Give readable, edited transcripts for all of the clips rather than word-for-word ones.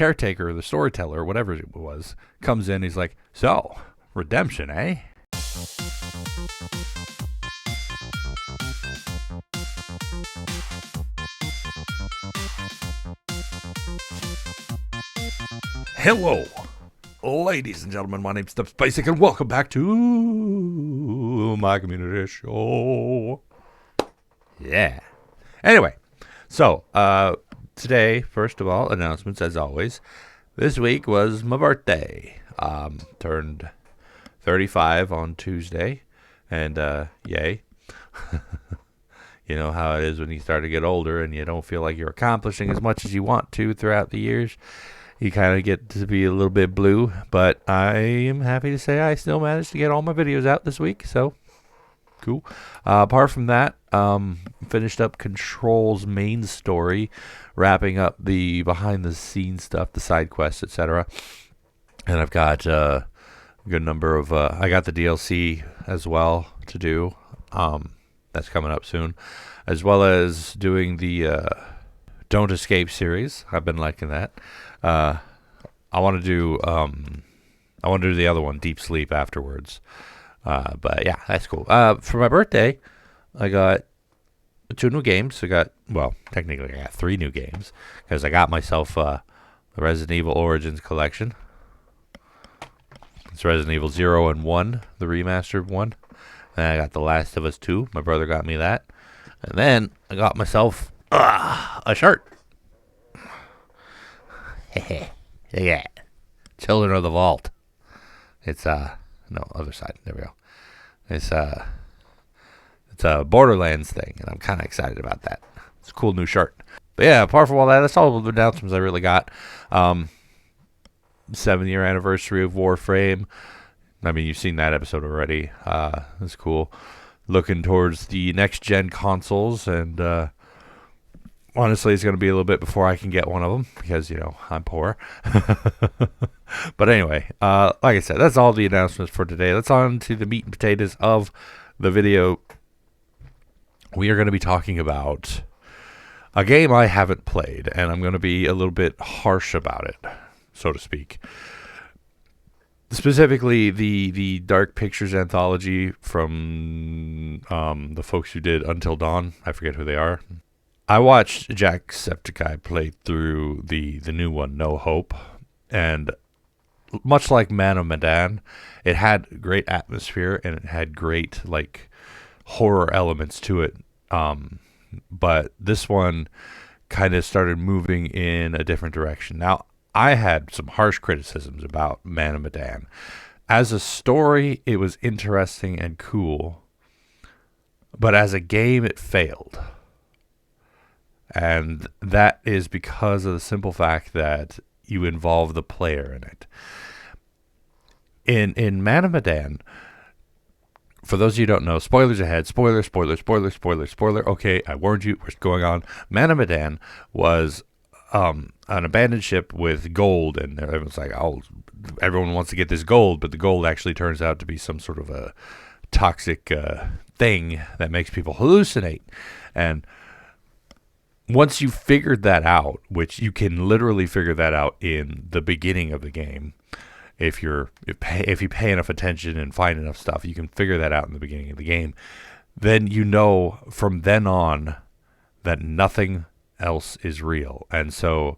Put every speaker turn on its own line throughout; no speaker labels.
caretaker or the storyteller or whatever it was comes in. He's like, so, redemption, eh? Hello, ladies and gentlemen. My name's StepsBasic, and welcome back to my community show. Yeah. Anyway, so today, first of all, announcements as always. This week was my birthday. Turned 35 on Tuesday, and yay. You know how it is when you start to get older and you don't feel like you're accomplishing as much as you want to throughout the years. You kind of get to be a little bit blue, but I am happy to say I still managed to get all my videos out this week, so cool. Apart from that, finished up Control's main story, wrapping up the behind-the-scenes stuff, the side quests, etc. And I've got a good number of, I got the DLC as well to do. That's coming up soon, as well as doing the Don't Escape series. I've been liking that. I want to do the other one, Deep Sleep, afterwards. But yeah, that's cool. For my birthday, I got 2 new games. Technically I got 3 new games, because I got myself the Resident Evil Origins collection. It's Resident Evil 0 and 1, the remastered one. And I got The Last of Us 2. My brother got me that. And then I got myself a shirt. Yeah. Children of the Vault. It's other side. There we go. It's a Borderlands thing, and I'm kind of excited about that. It's a cool new shirt. But yeah, apart from all that, that's all the announcements I really got. 7-year anniversary of Warframe. I mean, you've seen that episode already. That's cool. Looking towards the next-gen consoles, and honestly, it's going to be a little bit before I can get one of them, because, I'm poor. But anyway, like I said, that's all the announcements for today. Let's on to the meat and potatoes of the video. We are going to be talking about a game I haven't played, and I'm going to be a little bit harsh about it, so to speak. Specifically, the Dark Pictures anthology from the folks who did Until Dawn. I forget who they are. I watched Jacksepticeye play through the new one, No Hope, and much like Man of Medan, it had great atmosphere and it had great horror elements to it. But this one kind of started moving in a different direction. Now, I had some harsh criticisms about Man of Medan. As a story, it was interesting and cool, but as a game, it failed. And that is because of the simple fact that you involve the player in it. In Man of Medan, for those of you who don't know, spoilers ahead, spoiler. Okay, I warned you, what's going on. Man of Medan was an abandoned ship with gold, and everyone's like, oh, everyone wants to get this gold, but the gold actually turns out to be some sort of a toxic thing that makes people hallucinate. And once you figured that out, which you can literally figure that out in the beginning of the game, if you pay enough attention and find enough stuff, you can figure that out in the beginning of the game. Then you know from then on that nothing else is real. And so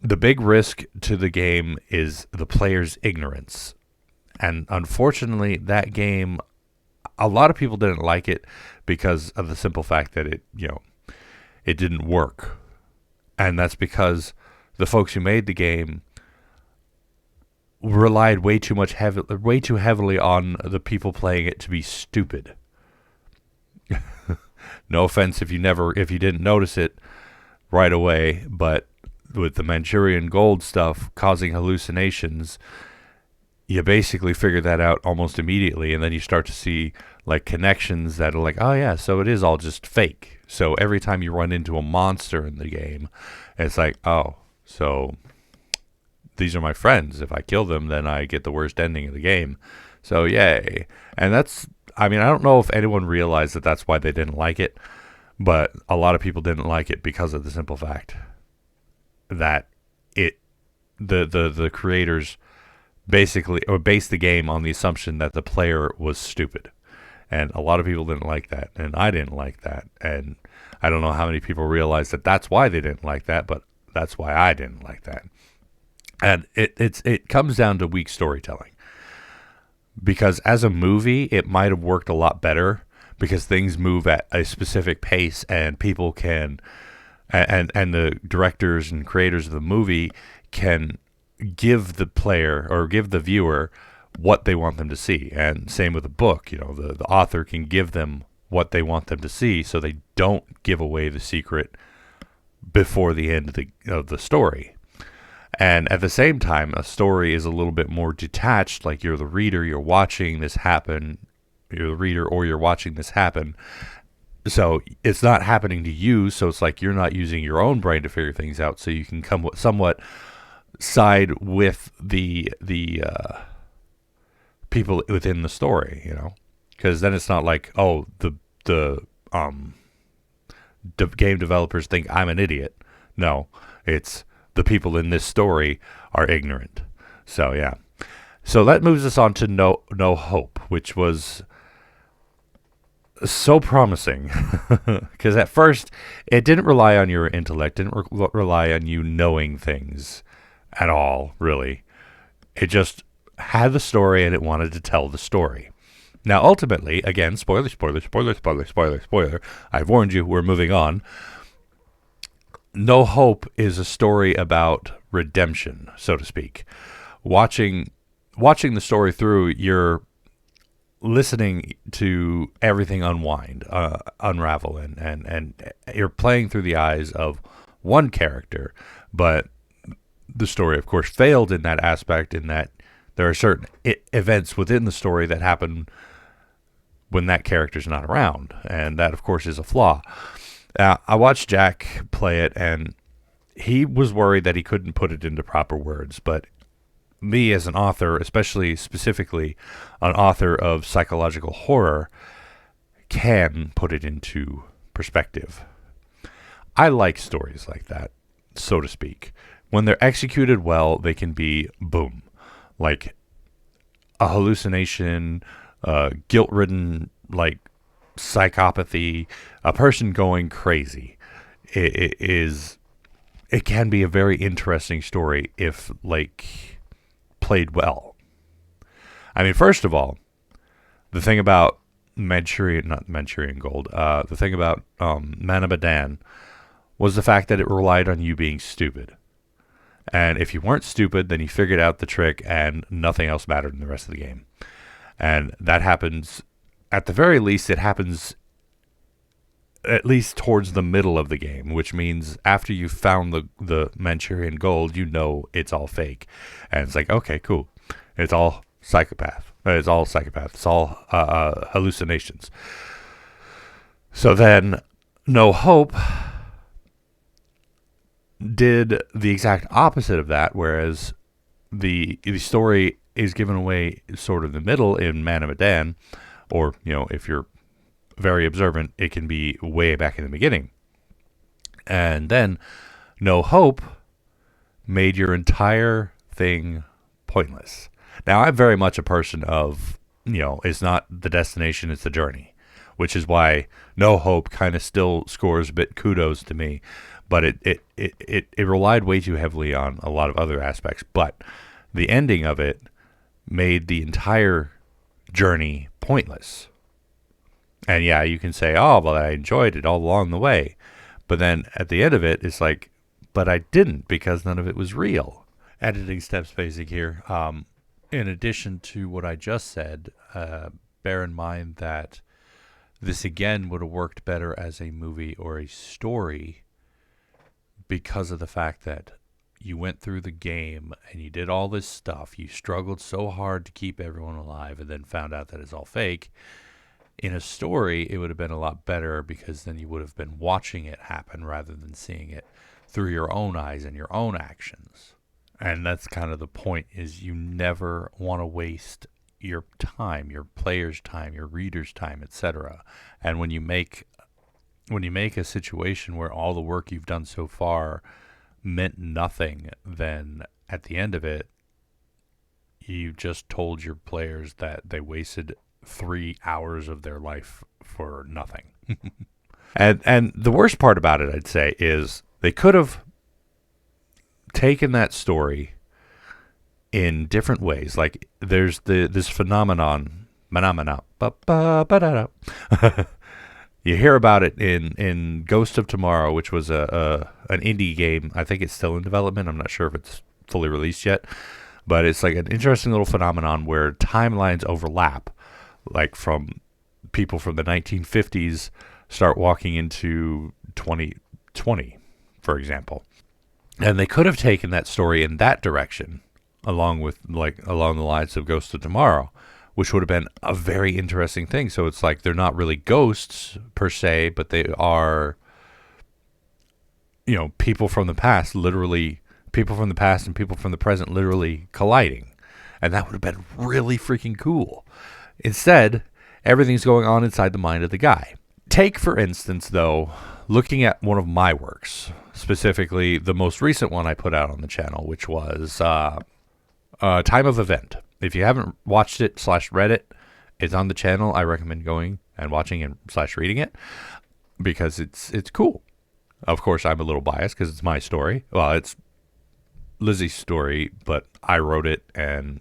the big risk to the game is the player's ignorance. And unfortunately, that game, a lot of people didn't like it because of the simple fact that it didn't work. And that's because the folks who made the game relied way too heavily on the people playing it to be stupid. No offense if you didn't notice it right away, but with the Manchurian Gold stuff causing hallucinations, you basically figure that out almost immediately, and then you start to see connections that are oh yeah, so it is all just fake. So every time you run into a monster in the game, it's oh, so these are my friends. If I kill them, then I get the worst ending of the game. So yay. And I don't know if anyone realized that that's why they didn't like it, but a lot of people didn't like it because of the simple fact that it the creators basically or based the game on the assumption that the player was stupid. And a lot of people didn't like that, and I didn't like that. And I don't know how many people realize that that's why they didn't like that, but that's why I didn't like that. And it comes down to weak storytelling. Because as a movie, it might have worked a lot better because things move at a specific pace, and people can, and the directors and creators of the movie can give the player or give the viewer what they want them to see. And same with a book, you know, the author can give them what they want them to see so they don't give away the secret before the end of the story. And at the same time, a story is a little bit more detached, like you're the reader, you're watching this happen, you're the reader or you're watching this happen. So it's not happening to you, so it's like you're not using your own brain to figure things out, so you can somewhat side with the people within the story, you know, because then it's not like, oh, the game developers think I'm an idiot. No, it's the people in this story are ignorant. So yeah, so that moves us on to No Hope, which was so promising because at first it didn't rely on your intellect, didn't rely on you knowing things at all, really. It just had the story and it wanted to tell the story. Now, ultimately, again, spoiler, I've warned you, we're moving on. No Hope is a story about redemption, so to speak. Watching the story through, you're listening to everything unravel, and you're playing through the eyes of one character, but the story, of course, failed in that aspect, in that there are certain events within the story that happen when that character's not around, and that, of course, is a flaw. I watched Jack play it, and he was worried that he couldn't put it into proper words, but me as an author, especially specifically an author of psychological horror, can put it into perspective. I like stories like that, so to speak. When they're executed well, they can be boom. Like a hallucination, guilt-ridden, like psychopathy, a person going crazy. It can be a very interesting story if, like, played well. I mean, first of all, the thing about Manchurian Gold, the thing about Man of Medan was the fact that it relied on you being stupid. And if you weren't stupid, then you figured out the trick and nothing else mattered in the rest of the game. And that happens, at the very least, it happens at least towards the middle of the game, which means after you've found the Manchurian Gold, you know it's all fake. And it's like, okay, cool. It's all psychopath. It's all hallucinations. So then No Hope did the exact opposite of that, whereas the story is given away sort of the middle in Man of Medan, or, you know, if you're very observant, it can be way back in the beginning. And then No Hope made your entire thing pointless. Now, I'm very much a person of, you know, it's not the destination, it's the journey, which is why No Hope kind of still scores a bit kudos to me. But it relied way too heavily on a lot of other aspects. But the ending of it made the entire journey pointless. And yeah, you can say, oh, well, I enjoyed it all along the way. But then at the end of it, it's like, but I didn't, because none of it was real. Editing Steps Basic here. In addition to what I just said, bear in mind that this again would have worked better as a movie or a story, because of the fact that you went through the game and you did all this stuff. You struggled so hard to keep everyone alive and then found out that it's all fake. In a story, it would have been a lot better, because then you would have been watching it happen rather than seeing it through your own eyes and your own actions. And that's kind of the point, is you never want to waste your time, your player's time, your reader's time, etc. And when you make a situation where all the work you've done so far meant nothing, then at the end of it, you just told your players that they wasted 3 hours of their life for nothing. And the worst part about it, I'd say, is they could have taken that story in different ways. Like there's this phenomena. You hear about it in Ghost of Tomorrow, which was an indie game. I think it's still in development. I'm not sure if it's fully released yet, but it's like an interesting little phenomenon where timelines overlap, like from people from the 1950s start walking into 2020, for example. And they could have taken that story in that direction, along the lines of Ghost of Tomorrow, which would have been a very interesting thing. So it's like they're not really ghosts per se, but they are, people from the past, literally, people from the past and people from the present literally colliding. And that would have been really freaking cool. Instead, everything's going on inside the mind of the guy. Take, for instance, though, looking at one of my works, specifically the most recent one I put out on the channel, which was Time of Event. If you haven't watched it / read it, it's on the channel. I recommend going and watching and / reading it because it's cool. Of course, I'm a little biased because it's my story. Well, it's Lizzie's story, but I wrote it, and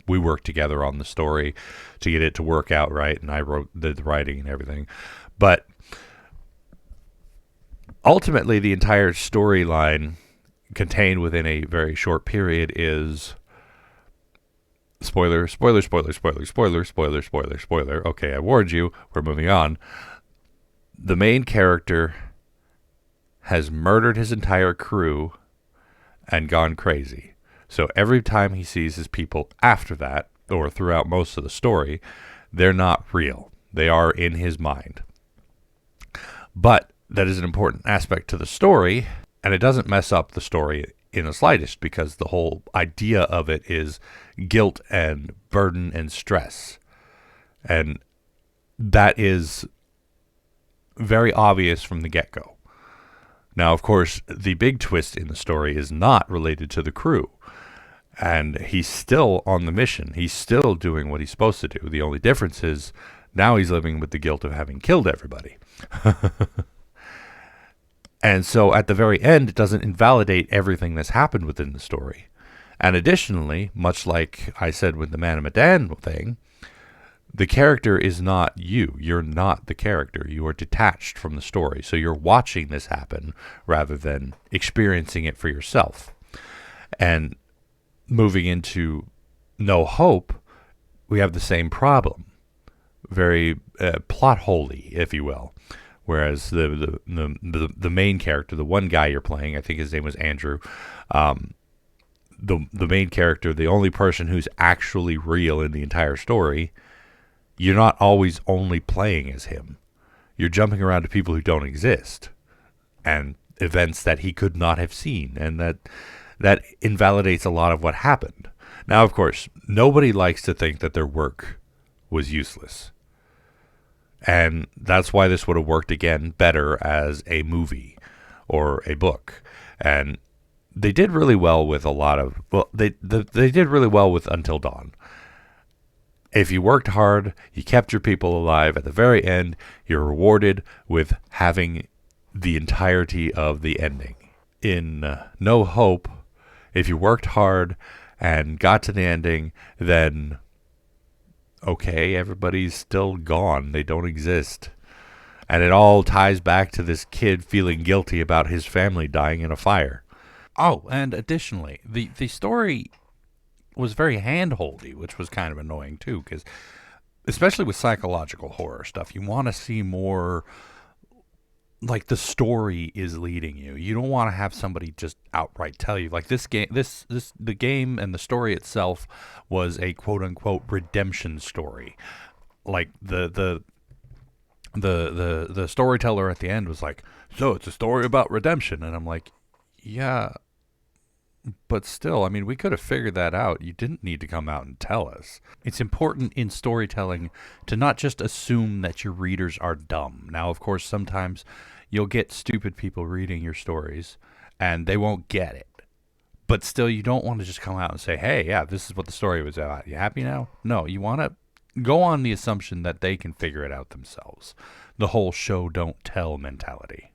we worked together on the story to get it to work out right, and I wrote the writing and everything. But ultimately, the entire storyline contained within a very short period is spoiler. Okay, I warned you. We're moving on. The main character has murdered his entire crew and gone crazy. So every time he sees his people after that, or throughout most of the story, they're not real. They are in his mind. But that is an important aspect to the story, and it doesn't mess up the story in the slightest, because the whole idea of it is guilt and burden and stress. And that is very obvious from the get-go. Now, of course, the big twist in the story is not related to the crew. And he's still on the mission. He's still doing what he's supposed to do. The only difference is now he's living with the guilt of having killed everybody. And so at the very end, it doesn't invalidate everything that's happened within the story. And additionally, much like I said with the Man of Medan thing, the character is not you. You're not the character. You are detached from the story. So you're watching this happen rather than experiencing it for yourself. And moving into No Hope, we have the same problem. Very plot holey, if you will. Whereas the main character, the one guy you're playing, I think his name was Andrew, the main character, the only person who's actually real in the entire story, you're not always only playing as him. You're jumping around to people who don't exist and events that he could not have seen, and that invalidates a lot of what happened. Now, of course, nobody likes to think that their work was useless. And that's why this would have worked again better as a movie or a book. And they did really well with they did really well with Until Dawn. If you worked hard, you kept your people alive, at the very end, you're rewarded with having the entirety of the ending. In No Hope, if you worked hard and got to the ending, then okay, everybody's still gone. They don't exist. And it all ties back to this kid feeling guilty about his family dying in a fire. Oh, and additionally, the story was very hand-holdy, which was kind of annoying too, because especially with psychological horror stuff, you want to see more like the story is leading you. You don't want to have somebody just outright tell you, like, the game and the story itself was a quote unquote redemption story. Like the storyteller at the end was like, so it's a story about redemption. And I'm like, yeah, but still, I mean, we could have figured that out. You didn't need to come out and tell us. It's important in storytelling to not just assume that your readers are dumb. Now, of course, sometimes you'll get stupid people reading your stories, and they won't get it. But still, you don't want to just come out and say, hey, yeah, this is what the story was about. You happy now? No, you want to go on the assumption that they can figure it out themselves. The whole show don't tell mentality.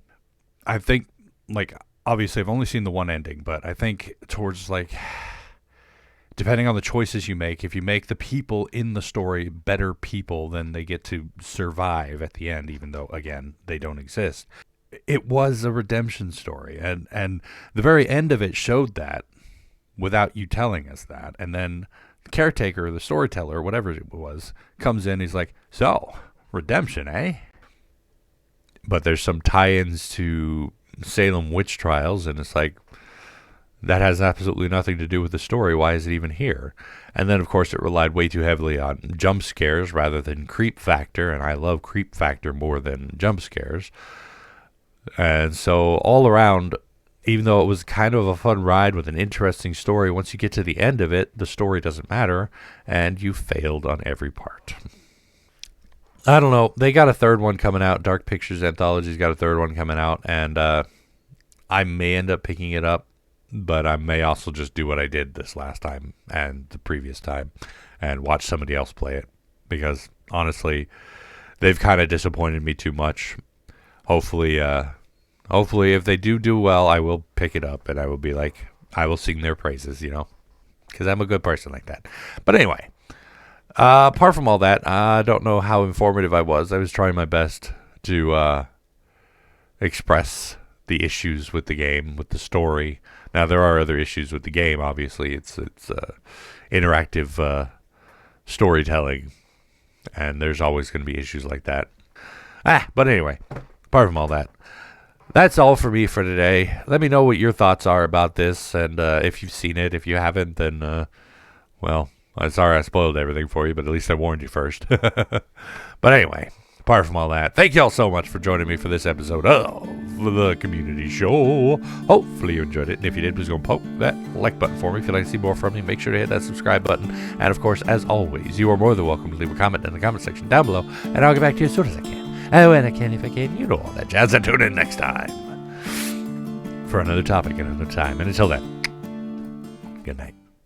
I think, like, obviously I've only seen the one ending, but I think towards, like, depending on the choices you make, if you make the people in the story better people, then they get to survive at the end, even though, again, they don't exist. It was a redemption story, and the very end of it showed that without you telling us that. And then the caretaker, the storyteller, whatever it was, comes in, he's like, so, redemption, eh? But there's some tie-ins to Salem witch trials, and it's like, that has absolutely nothing to do with the story. Why is it even here? And then, of course, it relied way too heavily on jump scares rather than creep factor, and I love creep factor more than jump scares. And so all around, even though it was kind of a fun ride with an interesting story, once you get to the end of it, the story doesn't matter, and you failed on every part. I don't know. They got a third one coming out. Dark Pictures Anthology's got a third one coming out, and I may end up picking it up, but I may also just do what I did this last time and the previous time and watch somebody else play it, because honestly, they've kind of disappointed me too much. Hopefully if they do well, I will pick it up and I will be like, I will sing their praises, because I'm a good person like that. But anyway, apart from all that, I don't know how informative I was. I was trying my best to express the issues with the game, with the story. Now, there are other issues with the game, obviously. It's interactive storytelling, and there's always going to be issues like that. But anyway, apart from all that, that's all for me for today. Let me know what your thoughts are about this, and if you've seen it. If you haven't, then, well, I'm sorry I spoiled everything for you, but at least I warned you first. But anyway, apart from all that, thank you all so much for joining me for this episode of the Community Show. Hopefully you enjoyed it, and if you did, please go and poke that like button for me. If you'd like to see more from me, make sure to hit that subscribe button. And of course, as always, you are more than welcome to leave a comment in the comment section down below, and I'll get back to you as soon as I can. Oh, and I can if I can, you know all that jazz. And tune in next time for another topic and another time. And until then, good night.